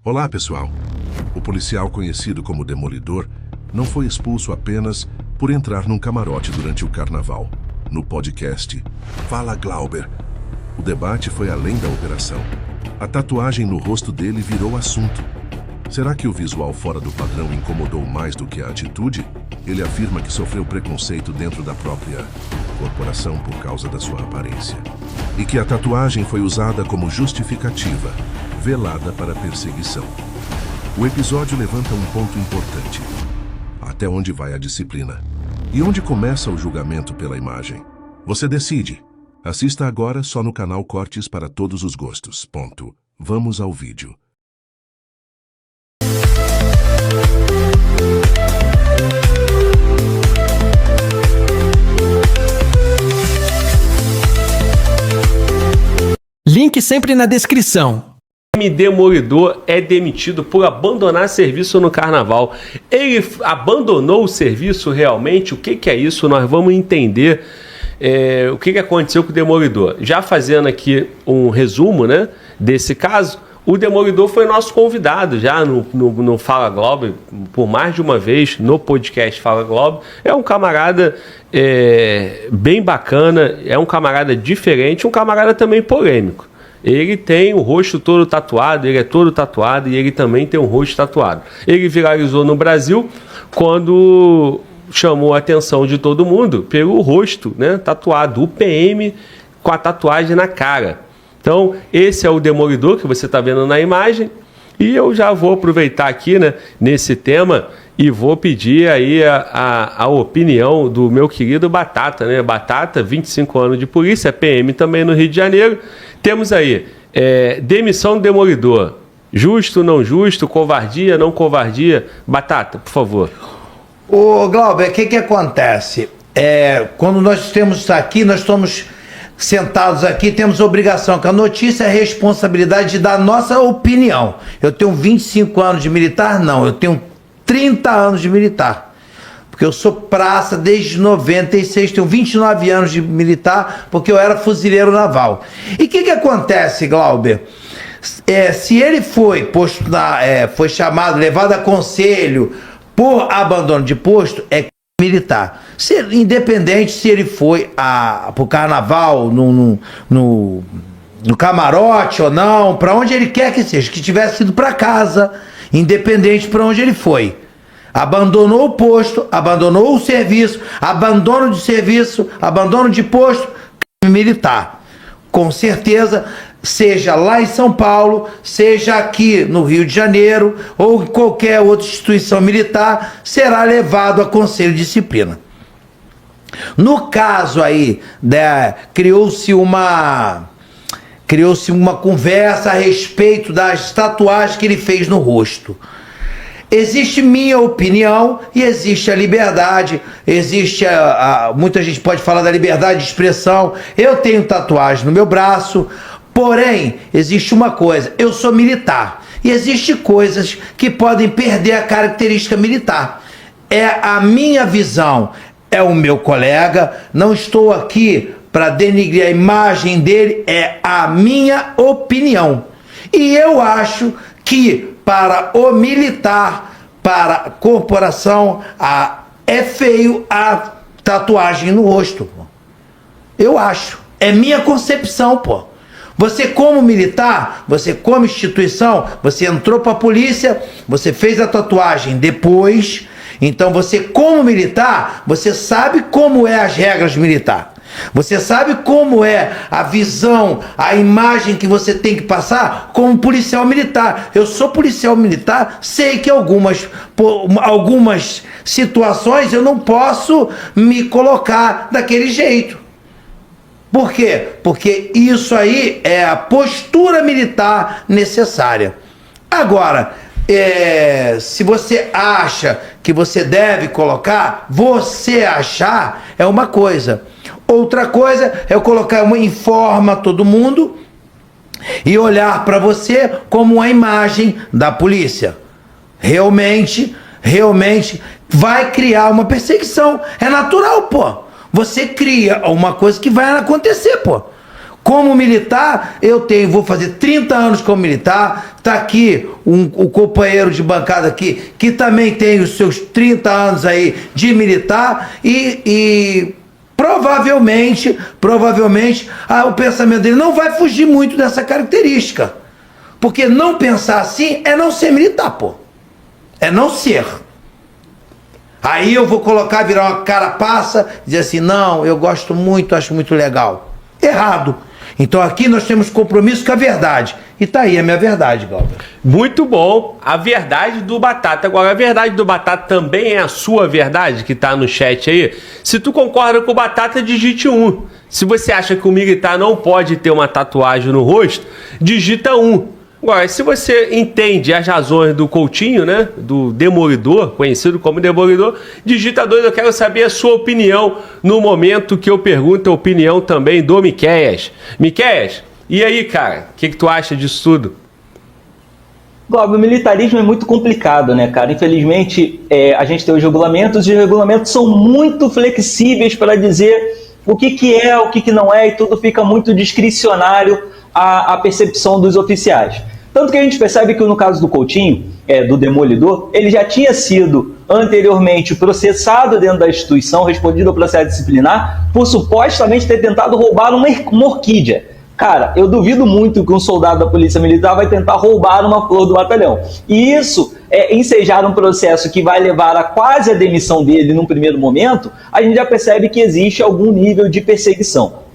Olá, pessoal. O policial conhecido como Demolidor não foi expulso apenas por entrar num camarote durante o carnaval. No podcast Fala Glauber, o debate foi além da operação. A tatuagem no rosto dele virou assunto. Será que o visual fora do padrão incomodou mais do que a atitude? Ele afirma que sofreu preconceito dentro da própria corporação por causa da sua aparência. E que a tatuagem foi usada como justificativa, velada para perseguição. O episódio levanta um ponto importante. Até onde vai a disciplina? E onde começa o julgamento pela imagem? Você decide. Assista agora só no canal Cortes para todos os gostos. Ponto. Vamos ao vídeo. Link sempre na descrição. Demolidor é demitido por abandonar serviço no carnaval. Ele abandonou o serviço realmente? O que é isso? Nós vamos entender o que aconteceu com o Demolidor. Já fazendo aqui um resumo, né, desse caso, o Demolidor foi nosso convidado já no Fala Globo, por mais de uma vez, no podcast Fala Globo. É um camarada bem bacana, é um camarada diferente, um camarada também polêmico. Ele tem o rosto todo tatuado, ele é todo tatuado e ele também tem um rosto tatuado. Ele viralizou no Brasil quando chamou a atenção de todo mundo pelo rosto, né, tatuado, o PM com a tatuagem na cara. Então, esse é o Demolidor que você está vendo na imagem. E eu já vou aproveitar aqui, né, nesse tema e vou pedir aí a opinião do meu querido Batata, né? Batata, 25 anos de polícia, PM também no Rio de Janeiro. Temos aí demissão do Demolidor. Justo, não justo, covardia, não covardia? Batata, por favor. Ô Glauber, o que acontece? Quando nós temos aqui, nós estamos sentados aqui, temos obrigação, que a notícia é a responsabilidade de dar a nossa opinião. Eu tenho 25 anos de militar? Não, eu tenho 30 anos de militar. Porque eu sou praça desde 96, tenho 29 anos de militar, porque eu era fuzileiro naval. E o que acontece, Glauber? Se ele foi posto foi chamado, levado a conselho por abandono de posto, é militar. Independente se ele foi pro carnaval, no camarote ou não, para onde ele quer que seja, que tivesse ido para casa, independente para onde ele foi. Abandonou o posto, abandonou o serviço, abandono de serviço, abandono de posto, militar. Com certeza, seja lá em São Paulo, seja aqui no Rio de Janeiro ou em qualquer outra instituição militar, será levado a conselho de disciplina. No caso aí, criou-se uma conversa a respeito das tatuagens que ele fez no rosto. Existe minha opinião e existe a liberdade, existe muita gente pode falar da liberdade de expressão. Eu tenho tatuagem no meu braço, porém, existe uma coisa, eu sou militar e existem coisas que podem perder a característica militar. É a minha visão, é o meu colega, não estou aqui para denigrir a imagem dele, é a minha opinião. E eu acho que para o militar, para a corporação, é feio a tatuagem no rosto. Pô. Eu acho. É minha concepção, pô. Você como militar, você como instituição, você entrou para a polícia, você fez a tatuagem depois, então você como militar, você sabe como é as regras militares. Você sabe como é a visão, a imagem que você tem que passar como policial militar. Eu sou policial militar, sei que algumas situações eu não posso me colocar daquele jeito. Por quê? Porque isso aí é a postura militar necessária. Agora, se você acha que você deve colocar, você achar é uma coisa. Outra coisa é eu colocar informa todo mundo e olhar para você como uma imagem da polícia. Realmente vai criar uma perseguição. É natural, pô. Você cria uma coisa que vai acontecer, pô. Como militar, vou fazer 30 anos como militar. Está aqui o companheiro de bancada aqui, que também tem os seus 30 anos aí de militar e provavelmente o pensamento dele não vai fugir muito dessa característica. Porque não pensar assim é não ser militar, pô. É não ser. Aí eu vou virar uma carapaça, dizer assim, não, eu gosto muito, acho muito legal. Errado. Então aqui nós temos compromisso com a verdade. E tá aí a minha verdade, Glauber. Muito bom. A verdade do Batata. Agora, a verdade do Batata também é a sua verdade, que tá no chat aí? Se tu concorda com o Batata, digite 1. Se você acha que o militar não pode ter uma tatuagem no rosto, digita 1. Agora, se você entende as razões do Coutinho, né, do Demolidor, conhecido como Demolidor, digita 2. Eu quero saber a sua opinião no momento que eu pergunto a opinião também do Miqueias. Miqueias, e aí, cara, o que tu acha disso tudo? Glauber, o militarismo é muito complicado, né, cara? Infelizmente, a gente tem os regulamentos, e os regulamentos são muito flexíveis para dizer o que é, o que não é, e tudo fica muito discricionário à percepção dos oficiais. Tanto que a gente percebe que no caso do Coutinho, do Demolidor, ele já tinha sido anteriormente processado dentro da instituição, respondido ao processo disciplinar, por supostamente ter tentado roubar uma orquídea. Cara, eu duvido muito que um soldado da Polícia Militar vai tentar roubar uma flor do batalhão. E isso, ensejar um processo que vai levar a quase a demissão dele num primeiro momento, a gente já percebe que existe algum nível de perseguição.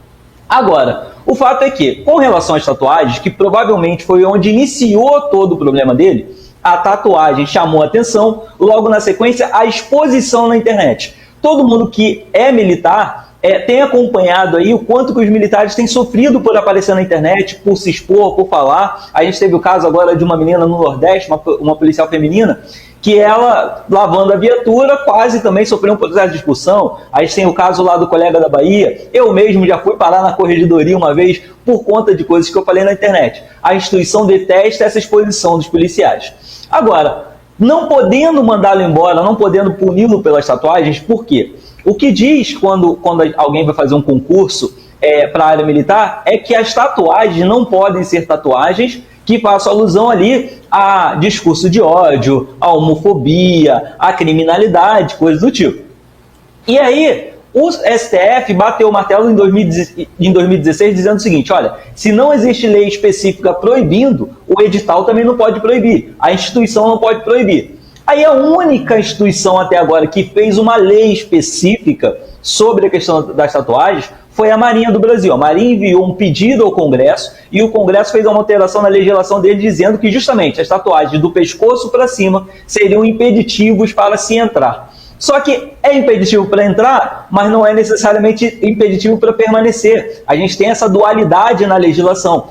Agora, o fato é que, com relação às tatuagens, que provavelmente foi onde iniciou todo o problema dele, a tatuagem chamou a atenção, logo na sequência, a exposição na internet. Todo mundo que é militar tem acompanhado aí o quanto que os militares têm sofrido por aparecer na internet, por se expor, por falar. A gente teve o caso agora de uma menina no Nordeste, uma policial feminina, que ela, lavando a viatura, quase também sofreu um processo de expulsão. A gente tem o caso lá do colega da Bahia. Eu mesmo já fui parar na corregedoria uma vez por conta de coisas que eu falei na internet. A instituição detesta essa exposição dos policiais. Agora, não podendo mandá-lo embora, não podendo puni-lo pelas tatuagens, por quê? O que diz quando alguém vai fazer um concurso para a área militar é que as tatuagens não podem ser tatuagens que façam alusão ali a discurso de ódio, a homofobia, a criminalidade, coisas do tipo. E aí, o STF bateu o martelo em 2016 dizendo o seguinte, olha, se não existe lei específica proibindo, o edital também não pode proibir, a instituição não pode proibir. Aí a única instituição até agora que fez uma lei específica sobre a questão das tatuagens foi a Marinha do Brasil. A Marinha enviou um pedido ao Congresso e o Congresso fez uma alteração na legislação dele dizendo que justamente as tatuagens do pescoço para cima seriam impeditivos para se entrar. Só que é impeditivo para entrar, mas não é necessariamente impeditivo para permanecer. A gente tem essa dualidade na legislação.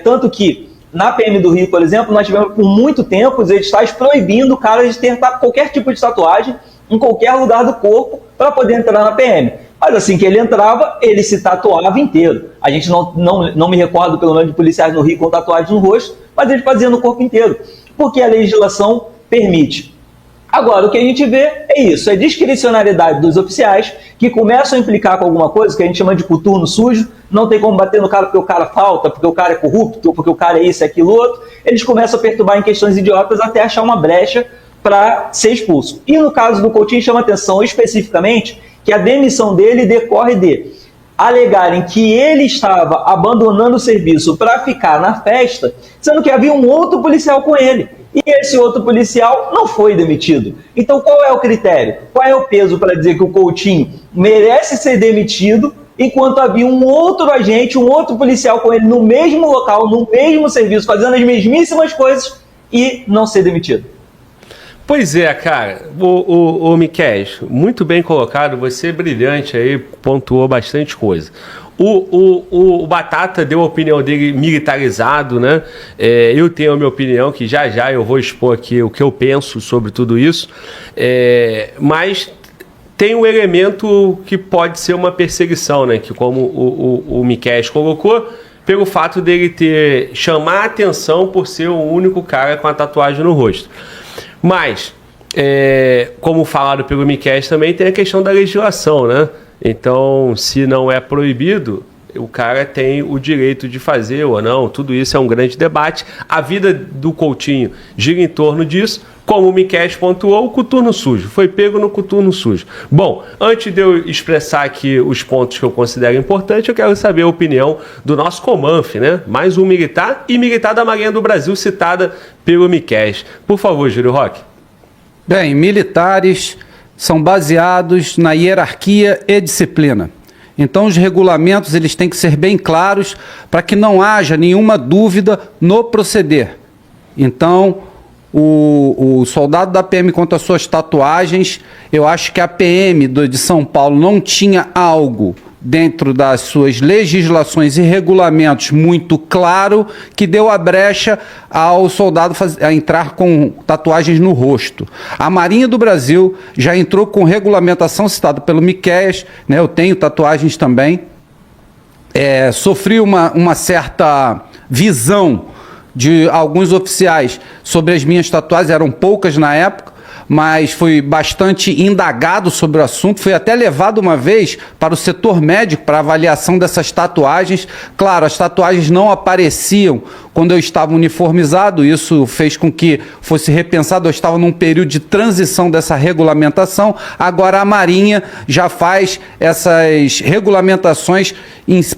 Tanto que na PM do Rio, por exemplo, nós tivemos por muito tempo os editais proibindo o cara de tentar qualquer tipo de tatuagem em qualquer lugar do corpo para poder entrar na PM. Mas assim que ele entrava, ele se tatuava inteiro. A gente não me recordo pelo menos de policiais no Rio com tatuagem no rosto, mas ele fazia no corpo inteiro, porque a legislação permite. Agora, o que a gente vê é isso, é discricionariedade dos oficiais que começam a implicar com alguma coisa que a gente chama de coturno sujo, não tem como bater no cara porque o cara falta, porque o cara é corrupto, porque o cara é isso, aquilo, outro. Eles começam a perturbar em questões idiotas até achar uma brecha para ser expulso. E no caso do Coutinho chama atenção especificamente que a demissão dele decorre de alegarem que ele estava abandonando o serviço para ficar na festa, sendo que havia um outro policial com ele. E esse outro policial não foi demitido. Então qual é o critério? Qual é o peso para dizer que o Coutinho merece ser demitido, enquanto havia um outro agente, um outro policial com ele no mesmo local, no mesmo serviço, fazendo as mesmíssimas coisas e não ser demitido? Pois é, cara. O Miqueias, muito bem colocado, você é brilhante aí, pontuou bastante coisa. O Batata deu a opinião dele militarizado, né? Eu tenho a minha opinião, que já eu vou expor aqui o que eu penso sobre tudo isso, mas tem um elemento que pode ser uma perseguição, né? Que como o Miqueias colocou, pelo fato dele chamar a atenção por ser o único cara com a tatuagem no rosto. Mas, como falaram pelo Miqueias também, tem a questão da legislação, né? Então, se não é proibido, o cara tem o direito de fazer ou não. Tudo isso é um grande debate. A vida do Coutinho gira em torno disso. Como o Miquel pontuou, o coturno sujo. Foi pego no coturno sujo. Bom, antes de eu expressar aqui os pontos que eu considero importantes, eu quero saber a opinião do nosso Comanf, né? Mais um militar e militar da Marinha do Brasil citada pelo Miquel. Por favor, Júlio Roque. Bem, militares são baseados na hierarquia e disciplina. Então, os regulamentos eles têm que ser bem claros para que não haja nenhuma dúvida no proceder. Então, o soldado da PM quanto às suas tatuagens, eu acho que a PM de São Paulo não tinha algo dentro das suas legislações e regulamentos muito claro que deu a brecha ao soldado a entrar com tatuagens no rosto. A Marinha do Brasil já entrou com regulamentação citada pelo Miqueias, né? Eu tenho tatuagens também. Sofri uma certa visão de alguns oficiais sobre as minhas tatuagens, eram poucas na época, mas fui bastante indagado sobre o assunto, fui até levado uma vez para o setor médico para avaliação dessas tatuagens. Claro, as tatuagens não apareciam quando eu estava uniformizado, isso fez com que fosse repensado, eu estava num período de transição dessa regulamentação, agora a Marinha já faz essas regulamentações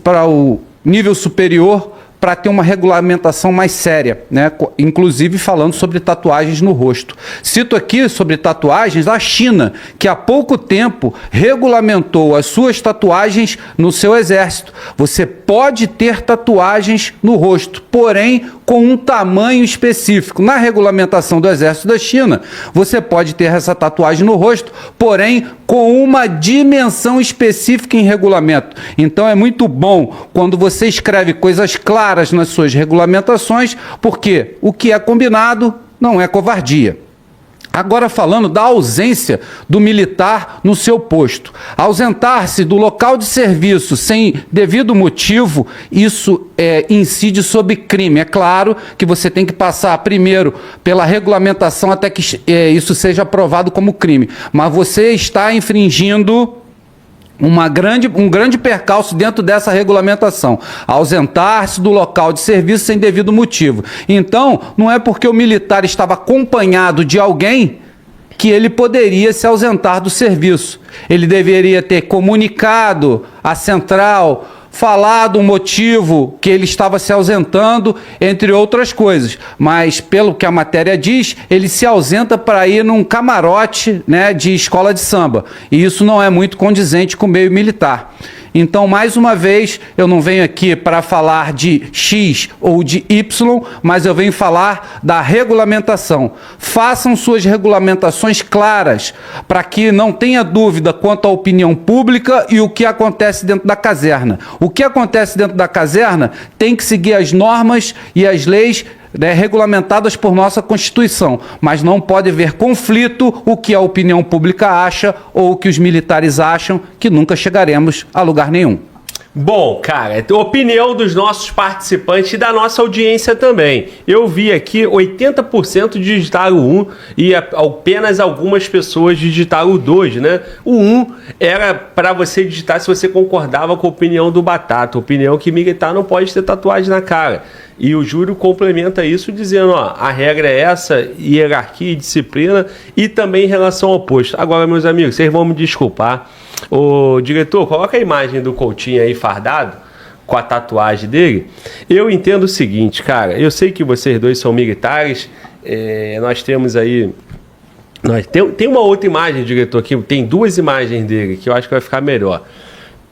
para o nível superior, para ter uma regulamentação mais séria, né? Inclusive falando sobre tatuagens no rosto. Cito aqui sobre tatuagens a China, que há pouco tempo regulamentou as suas tatuagens no seu exército. Você pode ter tatuagens no rosto, porém com um tamanho específico. Na regulamentação do exército da China, você pode ter essa tatuagem no rosto, porém com uma dimensão específica em regulamento. Então é muito bom quando você escreve coisas claras nas suas regulamentações, porque o que é combinado não é covardia. Agora falando da ausência do militar no seu posto. Ausentar-se do local de serviço sem devido motivo, isso incide sobre crime. É claro que você tem que passar primeiro pela regulamentação até que isso seja aprovado como crime. Mas você está infringindo um grande percalço dentro dessa regulamentação, ausentar-se do local de serviço sem devido motivo. Então, não é porque o militar estava acompanhado de alguém que ele poderia se ausentar do serviço. Ele deveria ter comunicado à central, falado o motivo que ele estava se ausentando, entre outras coisas. Mas, pelo que a matéria diz, ele se ausenta para ir num camarote, né, de escola de samba. E isso não é muito condizente com o meio militar. Então, mais uma vez, eu não venho aqui para falar de X ou de Y, mas eu venho falar da regulamentação. Façam suas regulamentações claras, para que não tenha dúvida quanto à opinião pública e o que acontece dentro da caserna. O que acontece dentro da caserna tem que seguir as normas e as leis regulamentadas por nossa Constituição, mas não pode haver conflito o que a opinião pública acha ou o que os militares acham, que nunca chegaremos a lugar nenhum. Bom, cara, opinião dos nossos participantes e da nossa audiência também. Eu vi aqui 80% digitaram o 1 e apenas algumas pessoas digitaram o 2, né? O 1 era para você digitar se você concordava com a opinião do Batata, opinião que militar não pode ter tatuagem na cara. E o Júlio complementa isso dizendo, ó, a regra é essa, hierarquia e disciplina, e também em relação ao posto. Agora, meus amigos, vocês vão me desculpar. Ô, diretor, coloca a imagem do Coutinho aí fardado, com a tatuagem dele. Eu entendo o seguinte, cara, eu sei que vocês dois são militares, nós temos aí... Tem uma outra imagem, diretor, aqui, tem duas imagens dele, que eu acho que vai ficar melhor.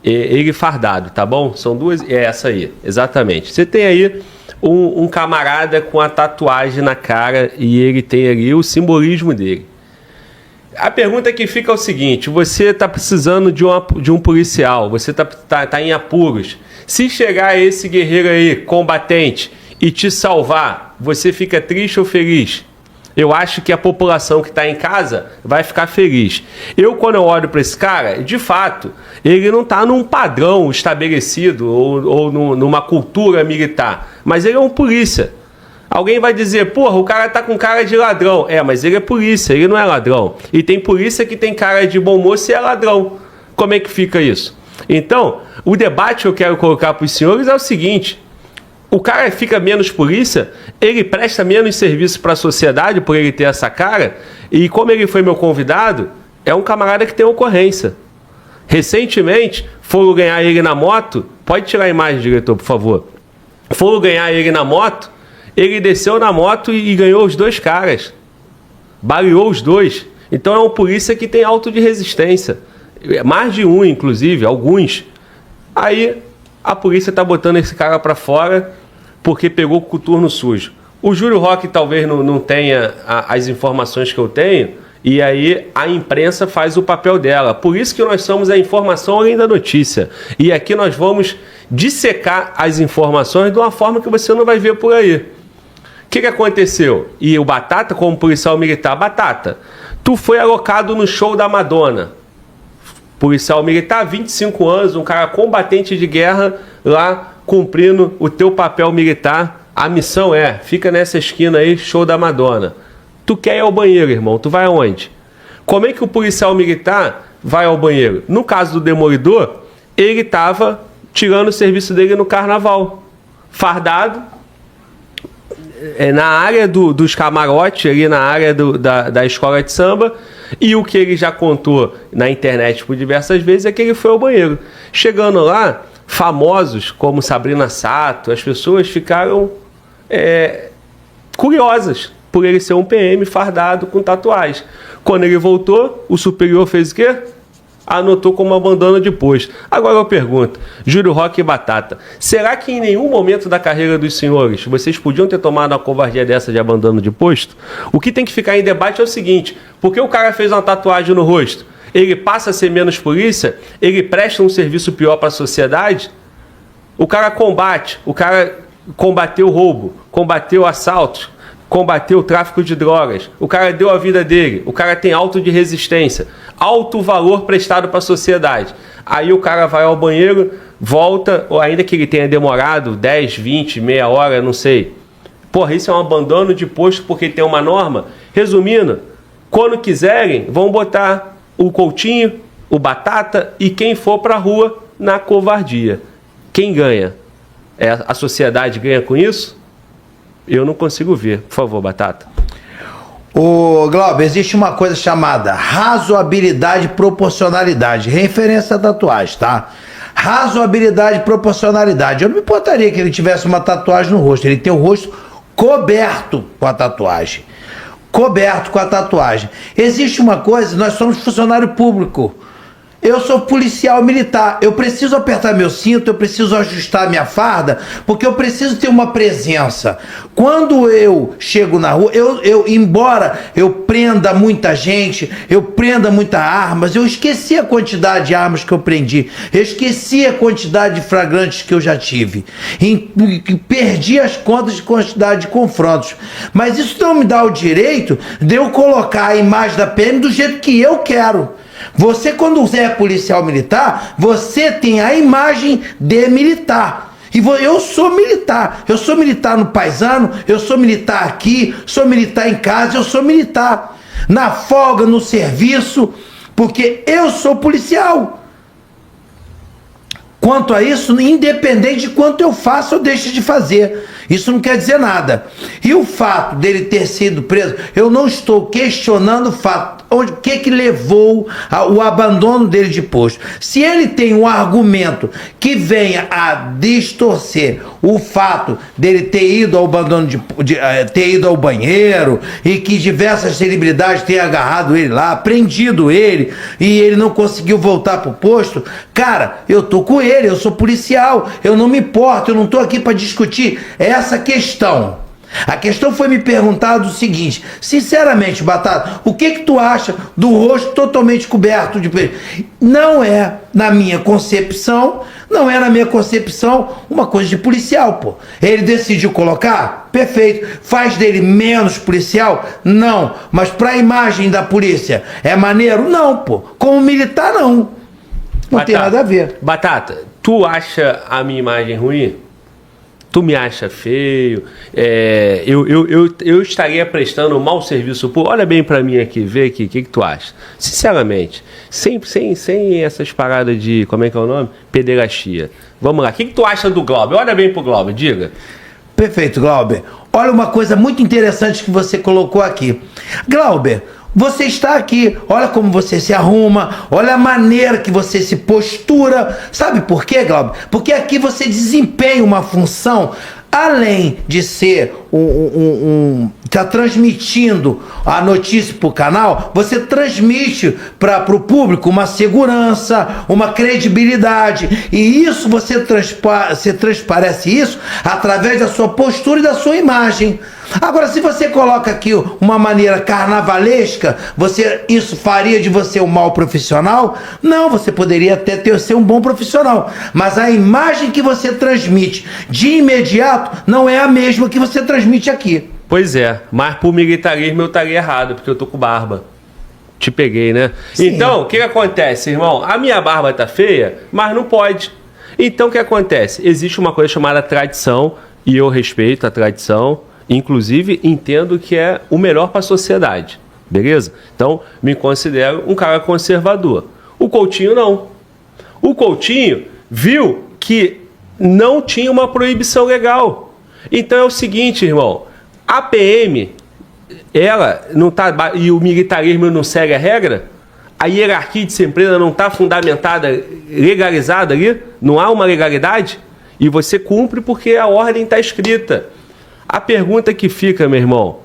Ele fardado, tá bom? São duas... É essa aí, exatamente. Você tem aí um camarada com a tatuagem na cara e ele tem ali o simbolismo dele. A pergunta que fica é o seguinte: você está precisando de um policial, você tá em apuros. Se chegar esse guerreiro aí, combatente, e te salvar, você fica triste ou feliz? Eu acho que a população que está em casa vai ficar feliz. Quando eu olho para esse cara, de fato, ele não está num padrão estabelecido ou numa cultura militar, mas ele é um polícia. Alguém vai dizer, porra, o cara tá com cara de ladrão. Mas ele é polícia, ele não é ladrão. E tem polícia que tem cara de bom moço e é ladrão. Como é que fica isso? Então, o debate que eu quero colocar para os senhores é o seguinte: o cara fica menos polícia, ele presta menos serviço para a sociedade por ele ter essa cara, e como ele foi meu convidado, é um camarada que tem ocorrência. Recentemente, foram ganhar ele na moto, pode tirar a imagem, diretor, por favor. Foram ganhar ele na moto, ele desceu na moto e ganhou os 2 caras. Baleou os 2. Então é um polícia que tem auto de resistência. Mais de um, inclusive, alguns. Aí a polícia está botando esse cara para fora porque pegou o coturno sujo. O Júlio Roque talvez não tenha as informações que eu tenho, e aí a imprensa faz o papel dela. Por isso que nós somos a informação além da notícia. E aqui nós vamos dissecar as informações de uma forma que você não vai ver por aí. O que aconteceu? E o Batata, como policial militar, Batata, tu foi alocado no show da Madonna. Policial militar, 25 anos, um cara combatente de guerra lá, cumprindo o teu papel militar. A missão fica nessa esquina aí, show da Madonna. Tu quer ir ao banheiro, irmão, tu vai aonde? Como é que o policial militar vai ao banheiro? No caso do Demolidor, ele estava tirando o serviço dele no carnaval, fardado, na área dos camarotes, ali na área da escola de samba, e o que ele já contou na internet por diversas vezes é que ele foi ao banheiro. Chegando lá, famosos como Sabrina Sato, as pessoas ficaram curiosas por ele ser um PM fardado com tatuagem. Quando ele voltou, o superior fez o quê? Anotou como abandono de posto. Agora eu pergunto, Júlio Roque e Batata, será que em nenhum momento da carreira dos senhores vocês podiam ter tomado uma covardia dessa de abandono de posto? O que tem que ficar em debate é o seguinte: porque o cara fez uma tatuagem no rosto, ele passa a ser menos polícia? Ele presta um serviço pior para a sociedade? O cara combateu o roubo, combateu assaltos, combateu o tráfico de drogas, o cara deu a vida dele, o cara tem auto de resistência, alto valor prestado para a sociedade. Aí o cara vai ao banheiro, volta, ou ainda que ele tenha demorado 10, 20, meia hora, não sei. Porra, isso é um abandono de posto porque tem uma norma? Resumindo, quando quiserem, vão botar o Coutinho, o Batata e quem for para a rua na covardia. Quem ganha? A sociedade ganha com isso? Eu não consigo ver. Por favor, Batata. Ô, Glauber, existe uma coisa chamada razoabilidade e proporcionalidade. Referência a tatuagem, tá? Razoabilidade e proporcionalidade. Eu não me importaria que ele tivesse uma tatuagem no rosto. Ele tem o rosto coberto com a tatuagem. Coberto com a tatuagem. Existe uma coisa, nós somos funcionário público. Eu sou policial militar, eu preciso apertar meu cinto, eu preciso ajustar minha farda, porque eu preciso ter uma presença. Quando eu chego na rua, embora eu prenda muita gente, eu prenda muitas armas, eu esqueci a quantidade de armas que eu prendi, eu esqueci a quantidade de flagrantes que eu já tive, perdi as contas de quantidade de confrontos. Mas isso não me dá o direito de eu colocar a imagem da PM do jeito que eu quero. Você, quando é policial militar, você tem a imagem de militar. E eu sou militar no paisano, eu sou militar aqui, sou militar em casa, eu sou militar na folga, no serviço, porque eu sou policial. Quanto a isso, independente de quanto eu faço ou deixo de fazer, isso não quer dizer nada. E o fato dele ter sido preso, eu não estou questionando o fato, o que levou ao abandono dele de posto. Se ele tem um argumento que venha a distorcer o fato dele ter ido ao abandono ter ido ao banheiro e que diversas celebridades tenham agarrado ele lá, prendido ele e ele não conseguiu voltar pro posto, cara, eu tô com ele, eu sou policial, eu não me importo, eu não tô aqui para discutir essa questão. A questão foi me perguntado o seguinte: sinceramente, Batata, o que tu acha do rosto totalmente coberto de pele? Não é na minha concepção uma coisa de policial, pô. Ele decidiu colocar? Perfeito. Faz dele menos policial? Não. Mas pra imagem da polícia é maneiro? Não, pô. Como militar, não. Não tem nada a ver. Batata, tu acha a minha imagem ruim? Tu me acha feio, eu estaria prestando um mau serviço público. Olha bem pra mim aqui, vê aqui, o que tu acha? Sinceramente, sem essas paradas de, como é que é o nome? Pederastia. Vamos lá, o que tu acha do Glauber? Olha bem pro Glauber, diga. Perfeito, Glauber. Olha uma coisa muito interessante que você colocou aqui. Glauber, você está aqui, olha como você se arruma, olha a maneira que você se postura. Sabe por quê, Glauber? Porque aqui você desempenha uma função, além de ser tá transmitindo a notícia para o canal, você transmite para o público uma segurança, uma credibilidade, e isso você transparece isso através da sua postura e da sua imagem. Agora, se você coloca aqui uma maneira carnavalesca, isso faria de você um mau profissional? Não, você poderia até ser um bom profissional, mas a imagem que você transmite de imediato não é a mesma que você transmite aqui. Pois é, mas por militarismo eu estaria errado, porque eu tô com barba. Te peguei, né? Sim. Então, o que acontece, irmão? A minha barba tá feia, mas não pode. Então, o que acontece? Existe uma coisa chamada tradição, e eu respeito a tradição, inclusive entendo que é o melhor para a sociedade, beleza? Então, me considero um cara conservador. O Coutinho não. O Coutinho viu que não tinha uma proibição legal. Então é o seguinte, irmão, a PM, ela não tá, e o militarismo não segue a regra, a hierarquia de disciplina não está fundamentada, legalizada ali, não há uma legalidade, e você cumpre porque a ordem está escrita. A pergunta que fica, meu irmão,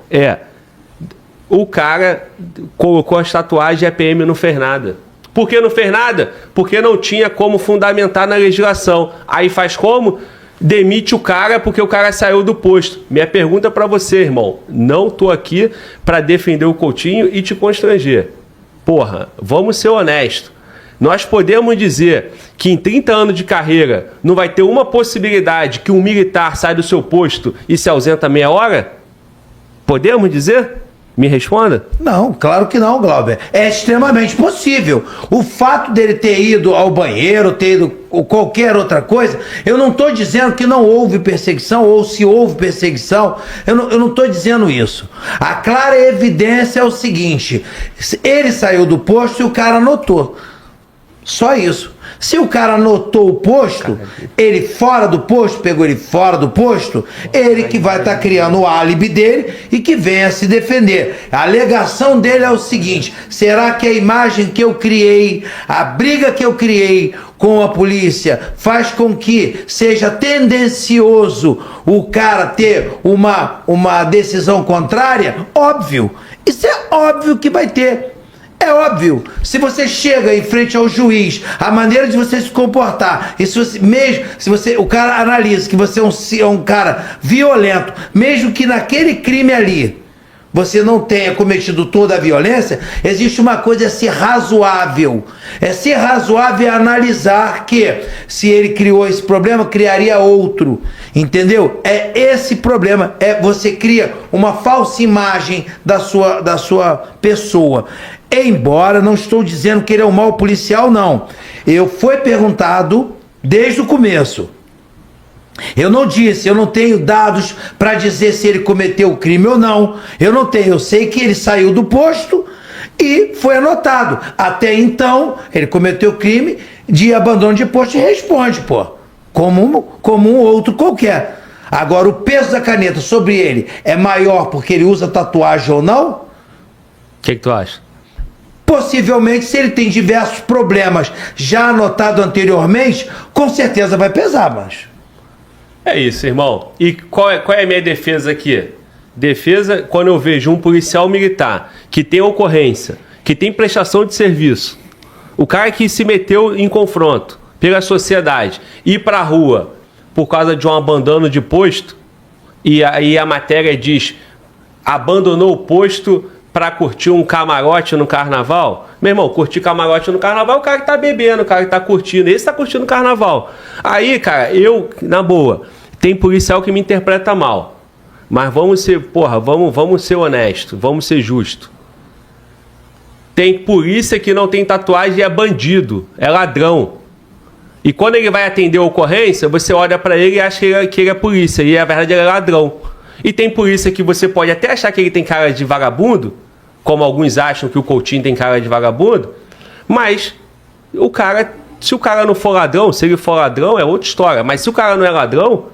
o cara colocou as tatuagens e a PM não fez nada. Por que não fez nada? Porque não tinha como fundamentar na legislação. Aí faz como? Demite o cara porque o cara saiu do posto. Minha pergunta para você, irmão, não tô aqui para defender o Coutinho e te constranger. Porra, vamos ser honestos. Nós podemos dizer que em 30 anos de carreira não vai ter uma possibilidade que um militar sai do seu posto e se ausenta meia hora? Podemos dizer? Me responda. Não, claro que não, Glauber. É extremamente possível. O fato dele ter ido ao banheiro, ter ido ou qualquer outra coisa, eu não estou dizendo que não houve perseguição ou se houve perseguição, eu não estou dizendo isso. A clara evidência é o seguinte, ele saiu do posto e o cara anotou. Só isso. Se o cara anotou o posto, ele fora do posto, pegou ele fora do posto, ele que vai estar criando o álibi dele e que venha se defender. A alegação dele é o seguinte: será que a imagem que eu criei, a briga que eu criei com a polícia faz com que seja tendencioso o cara ter uma decisão contrária? Óbvio. Isso é óbvio que vai ter. É óbvio, se você chega em frente ao juiz, a maneira de você se comportar, e se o cara analisa que você é um cara violento, mesmo que naquele crime ali você não tenha cometido toda a violência, existe uma coisa, é ser razoável. É ser razoável e analisar que, se ele criou esse problema, criaria outro. Entendeu? É esse problema. Você cria uma falsa imagem da sua pessoa. Embora não estou dizendo que ele é um mau policial, não. Foi perguntado desde o começo. Eu não disse, eu não tenho dados para dizer se ele cometeu o crime ou não. Eu não tenho, eu sei que ele saiu do posto e foi anotado. Até então, ele cometeu o crime de abandono de posto e responde, como um outro qualquer. Agora, o peso da caneta sobre ele é maior porque ele usa tatuagem ou não? O que tu acha? Possivelmente, se ele tem diversos problemas já anotados anteriormente, com certeza vai pesar, mas... É isso, irmão. E qual é a minha defesa aqui? Defesa quando eu vejo um policial militar que tem ocorrência, que tem prestação de serviço, o cara que se meteu em confronto pela sociedade, ir pra rua por causa de um abandono de posto, e aí a matéria diz, abandonou o posto para curtir um camarote no carnaval. Meu irmão, curtir camarote no carnaval, o cara que tá bebendo, o cara que tá curtindo, esse tá curtindo o carnaval. Aí, cara, na boa, tem policial que me interpreta mal, mas vamos ser, vamos ser honestos, vamos ser justos. Tem polícia que não tem tatuagem e é bandido, é ladrão. E quando ele vai atender a ocorrência, você olha pra ele e acha que ele é polícia. E na verdade ele é ladrão. E tem polícia que você pode até achar que ele tem cara de vagabundo, como alguns acham que o Coutinho tem cara de vagabundo, mas se o cara não for ladrão, se ele for ladrão é outra história. Mas se o cara não é ladrão,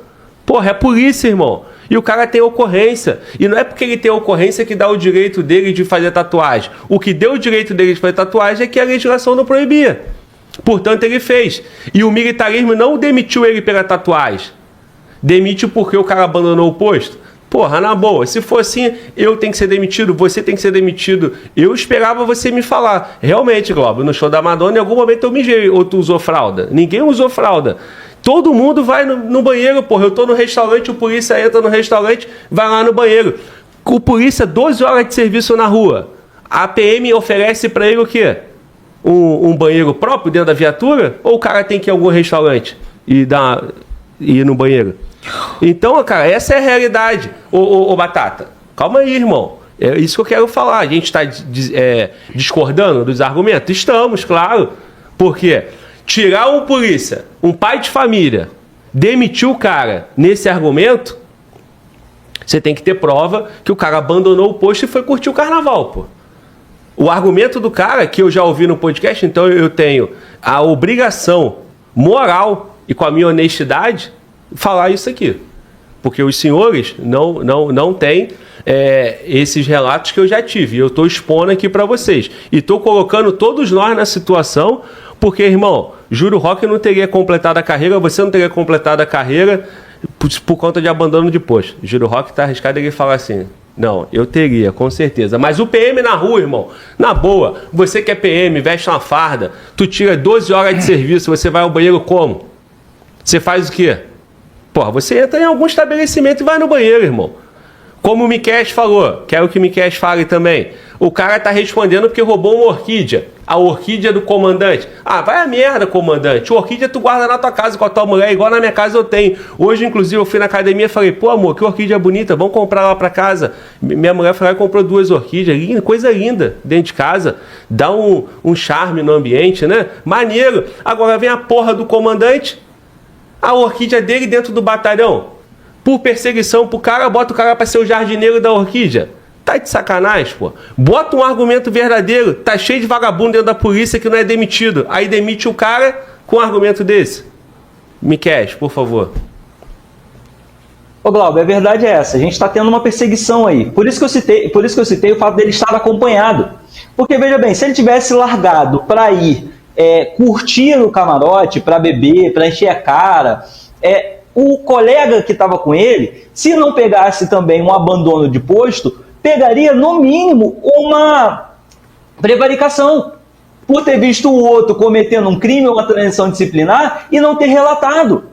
porra, é polícia, irmão. E o cara tem ocorrência. E não é porque ele tem ocorrência que dá o direito dele de fazer tatuagem. O que deu o direito dele de fazer tatuagem é que a legislação não proibia. Portanto, ele fez. E o militarismo não demitiu ele pela tatuagem. Demitiu porque o cara abandonou o posto. Porra, na boa, se for assim, eu tenho que ser demitido, você tem que ser demitido. Eu esperava você me falar. Realmente, Globo, no show da Madonna, em algum momento eu mijei ou tu usou fralda. Ninguém usou fralda. Todo mundo vai no banheiro, porra. Eu tô no restaurante, o polícia entra no restaurante, vai lá no banheiro. O polícia, 12 horas de serviço na rua. A PM oferece pra ele o quê? Um banheiro próprio dentro da viatura? Ou o cara tem que ir a algum restaurante e ir no banheiro? Então, cara, essa é a realidade. Ô Batata, calma aí, irmão. É isso que eu quero falar. A gente está discordando dos argumentos? Estamos, claro. Por quê? Tirar um polícia, um pai de família, demitir o cara nesse argumento, você tem que ter prova que o cara abandonou o posto e foi curtir o carnaval, pô. O argumento do cara, que eu já ouvi no podcast, então eu tenho a obrigação moral e com a minha honestidade falar isso aqui. Porque os senhores não têm esses relatos que eu já tive. Eu estou expondo aqui para vocês. E estou colocando todos nós na situação, porque, irmão, Júlio Roque não teria completado a carreira, você não teria completado a carreira por conta de abandono de posto. Júlio Roque está arriscado ele falar assim... Não, eu teria, com certeza. Mas o PM na rua, irmão, na boa, você que é PM, veste uma farda, tu tira 12 horas de serviço, você vai ao banheiro como? Você faz o quê? Porra, você entra em algum estabelecimento e vai no banheiro, irmão. Como o Miquel falou, quero que o Miquel fale também. O cara tá respondendo porque roubou uma orquídea. A orquídea do comandante. Ah, vai a merda, comandante. Orquídea tu guarda na tua casa com a tua mulher, igual na minha casa eu tenho. Hoje, inclusive, eu fui na academia e falei, pô, amor, que orquídea bonita, vamos comprar lá pra casa. Minha mulher foi lá e comprou 2 orquídeas. Coisa linda dentro de casa. Dá um charme no ambiente, né? Maneiro. Agora vem a porra do comandante, a orquídea dele dentro do batalhão. Por perseguição pro cara, bota o cara pra ser o jardineiro da orquídea. Tá de sacanagem, pô. Bota um argumento verdadeiro. Tá cheio de vagabundo dentro da polícia que não é demitido. Aí demite o cara com um argumento desse. Miquel, por favor. Ô Glauber, a verdade é essa. A gente está tendo uma perseguição aí. Por isso que eu citei o fato dele estar acompanhado. Porque, veja bem, se ele tivesse largado para ir curtir o camarote, para beber, para encher a cara, o colega que estava com ele, se não pegasse também um abandono de posto, pegaria, no mínimo, uma prevaricação por ter visto o outro cometendo um crime ou uma transição disciplinar e não ter relatado.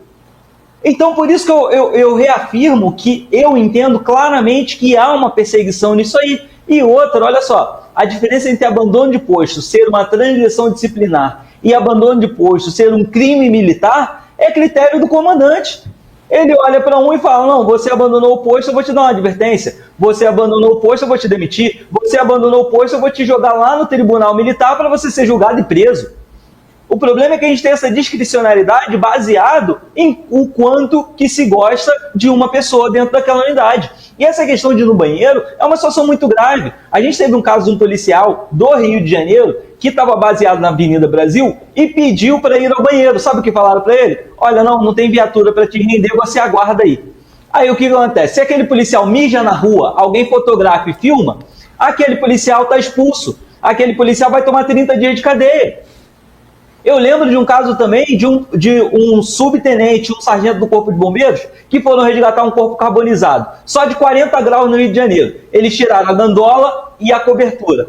Então, por isso que eu reafirmo que eu entendo claramente que há uma perseguição nisso aí. E outra, olha só, a diferença entre abandono de posto ser uma transgressão disciplinar e abandono de posto ser um crime militar é critério do comandante. Ele olha para um e fala, não, você abandonou o posto, eu vou te dar uma advertência. Você abandonou o posto, eu vou te demitir. Você abandonou o posto, eu vou te jogar lá no tribunal militar para você ser julgado e preso. O problema é que a gente tem essa discricionariedade baseado em o quanto que se gosta de uma pessoa dentro daquela unidade. E essa questão de ir no banheiro é uma situação muito grave. A gente teve um caso de um policial do Rio de Janeiro que estava baseado na Avenida Brasil e pediu para ir ao banheiro. Sabe o que falaram para ele? Olha, não tem viatura para te render, você aguarda aí. Aí o que acontece? Se aquele policial mija na rua, alguém fotografa e filma, aquele policial está expulso. Aquele policial vai tomar 30 dias de cadeia. Eu lembro de um caso também de um subtenente, um sargento do Corpo de Bombeiros, que foram resgatar um corpo carbonizado, só de 40 graus no Rio de Janeiro. Eles tiraram a gandola e a cobertura,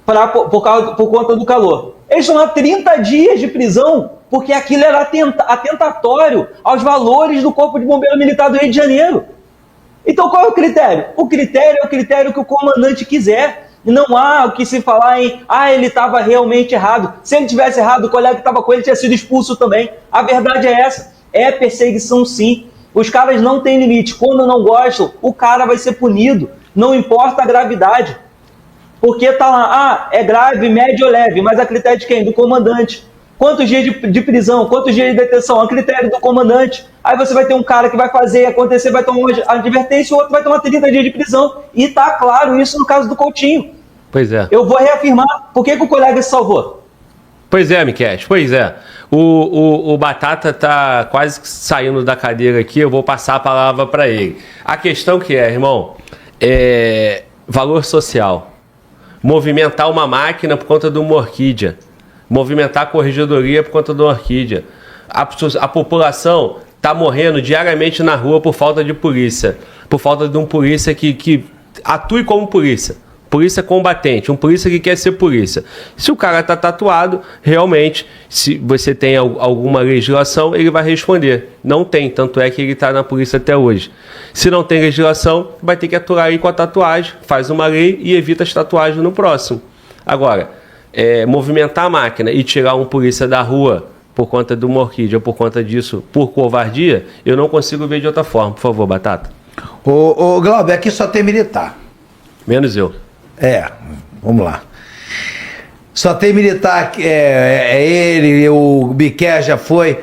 por conta do calor. Eles tomaram 30 dias de prisão, porque aquilo era atentatório aos valores do Corpo de Bombeiro Militar do Rio de Janeiro. Então qual é o critério? O critério é o critério que o comandante quiser. Não há o que se falar em, ele estava realmente errado. Se ele tivesse errado, o colega que estava com ele tinha sido expulso também. A verdade é essa. É perseguição, sim. Os caras não têm limite. Quando não gostam, o cara vai ser punido. Não importa a gravidade. Porque tá lá, é grave, médio ou leve, mas a critério de quem? Do comandante. Quantos dias de prisão, quantos dias de detenção, a critério do comandante. Aí você vai ter um cara que vai fazer acontecer, vai tomar uma advertência, o outro vai tomar 30 dias de prisão. E tá claro isso no caso do Coutinho. Pois é. Eu vou reafirmar, por que o colega se salvou? Pois é, Miquel, pois é. O Batata tá quase saindo da cadeira aqui, eu vou passar a palavra para ele. A questão que é, irmão, é valor social. Movimentar uma máquina por conta de uma orquídea. Movimentar a corregedoria por conta de uma orquídea. A população está morrendo diariamente na rua por falta de polícia. Por falta de um polícia que atue como polícia. Polícia combatente, um polícia que quer ser polícia. Se o cara está tatuado, realmente, se você tem alguma legislação, ele vai responder. Não tem, tanto é que ele está na polícia até hoje. Se não tem legislação, vai ter que aturar aí com a tatuagem, faz uma lei e evita as tatuagens no próximo. Agora, movimentar a máquina e tirar um polícia da rua por conta de uma orquídea ou por conta disso, por covardia, eu não consigo ver de outra forma. Por favor, Batata. Ô Glauber, aqui só tem militar. Menos eu. Vamos lá. Só tem militar, ele, o Biquer já foi.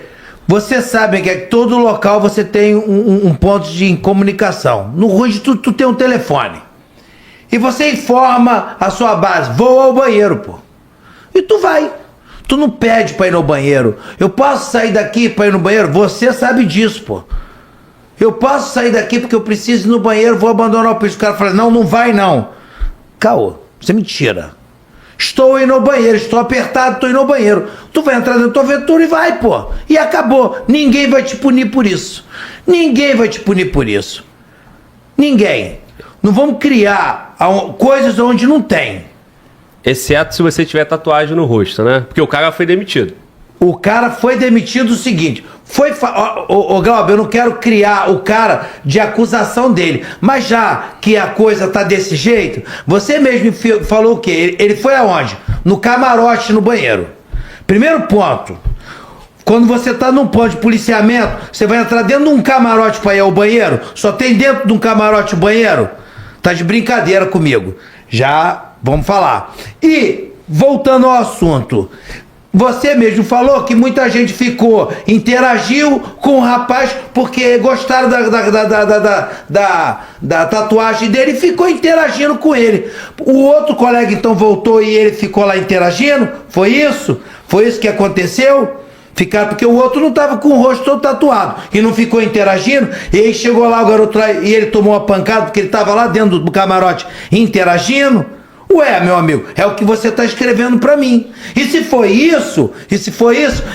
Você sabe que em todo local você tem um ponto de comunicação. No Rude tu tem um telefone. E você informa a sua base, vou ao banheiro, pô. E tu vai. Tu não pede pra ir no banheiro. Eu posso sair daqui pra ir no banheiro? Você sabe disso, pô. Eu posso sair daqui porque eu preciso ir no banheiro, vou abandonar o peixe. O cara fala, não vai não. Caô, isso é mentira. Estou indo ao banheiro, estou apertado, estou indo ao banheiro. Tu vai entrar dentro da tua aventura e vai, pô. E acabou. Ninguém vai te punir por isso. Ninguém vai te punir por isso. Ninguém. Não vamos criar coisas onde não tem. Exceto se você tiver tatuagem no rosto, né? Porque o cara foi demitido. O cara foi demitido o seguinte, Glauber, eu não quero criar o cara de acusação dele, mas já que a coisa tá desse jeito, você mesmo falou o quê? Ele foi aonde? No camarote, no banheiro. Primeiro ponto, quando você tá num ponto de policiamento, você vai entrar dentro de um camarote para ir ao banheiro? Só tem dentro de um camarote o banheiro? Tá de brincadeira comigo. Já vamos falar. E, voltando ao assunto... Você mesmo falou que muita gente interagiu com o rapaz porque gostaram da tatuagem dele e ficou interagindo com ele. O outro colega então voltou e ele ficou lá interagindo? Foi isso? Foi isso que aconteceu? Porque o outro não estava com o rosto todo tatuado e não ficou interagindo, e aí chegou lá o garoto lá, e ele tomou uma pancada porque ele estava lá dentro do camarote interagindo? Ué, meu amigo, é o que você está escrevendo para mim. E se foi isso,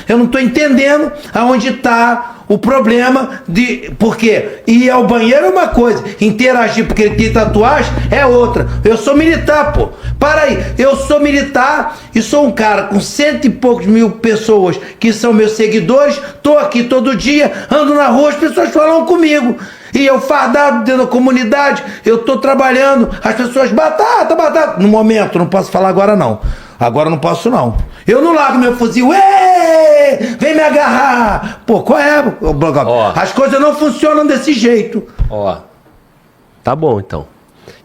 eu não estou entendendo aonde está o problema de... Por quê? Ir ao banheiro é uma coisa, interagir porque ele tem tatuagem é outra. Eu sou militar, pô. Para aí, eu sou militar e sou um cara com 100 e poucos mil pessoas que são meus seguidores, tô aqui todo dia, ando na rua, as pessoas falam comigo. E eu fardado dentro da comunidade, eu tô trabalhando, as pessoas, batata. No momento, não posso falar agora não. Agora não posso não. Eu não largo meu fuzil, vem me agarrar. Pô, qual é? As coisas não funcionam desse jeito. Tá bom então.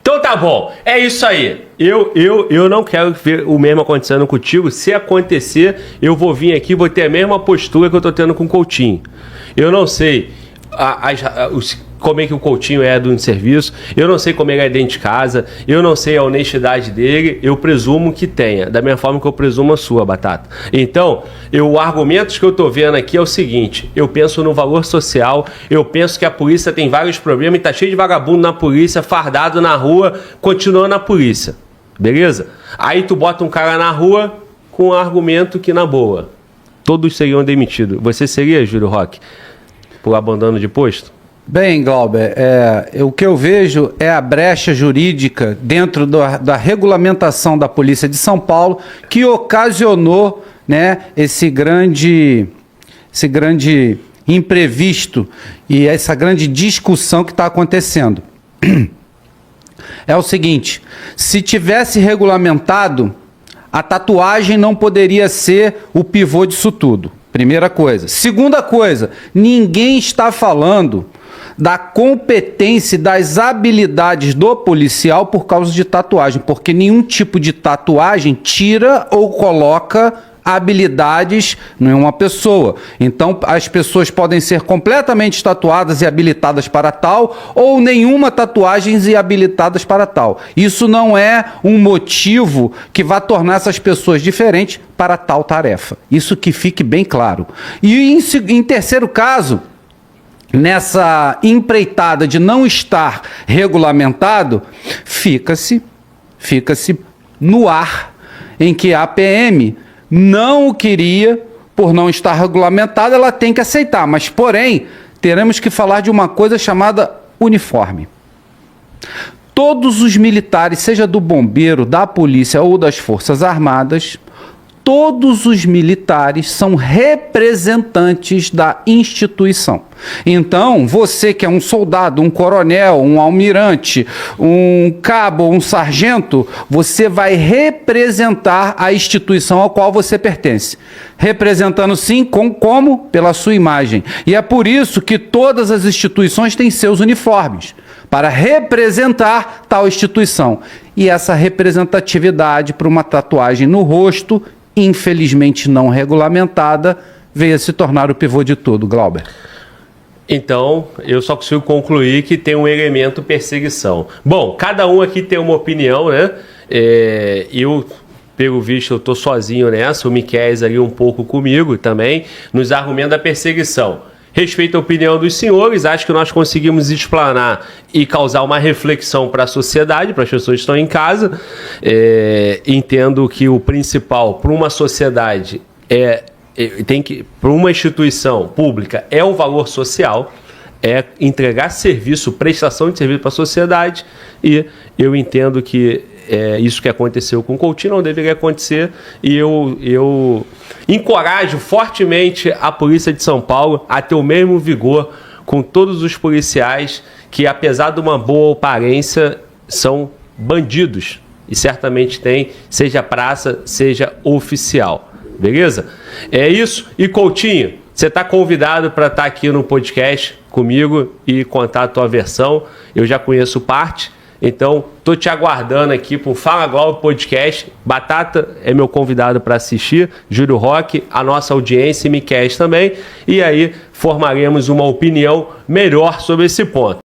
Então tá bom, é isso aí. Eu não quero ver o mesmo acontecendo contigo. Se acontecer, eu vou vir aqui, vou ter a mesma postura que eu tô tendo com o Coutinho. Eu não sei como é que o Coutinho é do serviço, eu não sei como ele é dentro de casa, eu não sei a honestidade dele, eu presumo que tenha, da mesma forma que eu presumo a sua, Batata. Então, o argumento que eu tô vendo aqui é o seguinte, eu penso no valor social, eu penso que a polícia tem vários problemas e tá cheio de vagabundo na polícia, fardado na rua, continuando na polícia, beleza? Aí tu bota um cara na rua com um argumento que, na boa, todos seriam demitidos. Você seria, Júlio Roque, por abandono de posto? Bem, Glauber, o que eu vejo é a brecha jurídica dentro da regulamentação da Polícia de São Paulo que ocasionou, né, esse grande imprevisto e essa grande discussão que está acontecendo. É o seguinte, se tivesse regulamentado, a tatuagem não poderia ser o pivô disso tudo. Primeira coisa. Segunda coisa, ninguém está falando da competência e das habilidades do policial por causa de tatuagem, porque nenhum tipo de tatuagem tira ou coloca habilidades não é uma pessoa. Então, as pessoas podem ser completamente tatuadas e habilitadas para tal, ou nenhuma tatuagem e habilitadas para tal. Isso não é um motivo que vá tornar essas pessoas diferentes para tal tarefa. Isso que fique bem claro. E em terceiro caso, nessa empreitada de não estar regulamentado, fica-se no ar em que a PM não o queria, por não estar regulamentado, ela tem que aceitar. Mas, porém, teremos que falar de uma coisa chamada uniforme. Todos os militares, seja do bombeiro, da polícia ou das Forças Armadas, todos os militares são representantes da instituição. Então, você que é um soldado, um coronel, um almirante, um cabo, um sargento, você vai representar a instituição ao qual você pertence. Representando sim, como? Pela sua imagem. E é por isso que todas as instituições têm seus uniformes, para representar tal instituição. E essa representatividade para uma tatuagem no rosto, infelizmente não regulamentada, veio a se tornar o pivô de tudo, Glauber. Então, eu só consigo concluir que tem um elemento perseguição. Bom, cada um aqui tem uma opinião, né? Eu, pelo visto, eu estou sozinho nessa, o Miquéis ali um pouco comigo também, nos argumentos da perseguição. Respeito a opinião dos senhores, acho que nós conseguimos explanar e causar uma reflexão para a sociedade, para as pessoas que estão em casa. Entendo que o principal para uma sociedade para uma instituição pública é o valor social, é entregar serviço, prestação de serviço para a sociedade, e eu entendo que isso que aconteceu com o Coutinho não deveria acontecer, e eu encorajo fortemente a Polícia de São Paulo a ter o mesmo vigor com todos os policiais que, apesar de uma boa aparência, são bandidos, e certamente tem, seja praça, seja oficial. Beleza? É isso. E Coutinho, você está convidado para estar aqui no podcast comigo e contar a tua versão. Eu já conheço parte, então estou te aguardando aqui para o Fala Glauber Podcast. Batata é meu convidado para assistir, Júlio Roque, a nossa audiência e Miquéis também. E aí formaremos uma opinião melhor sobre esse ponto.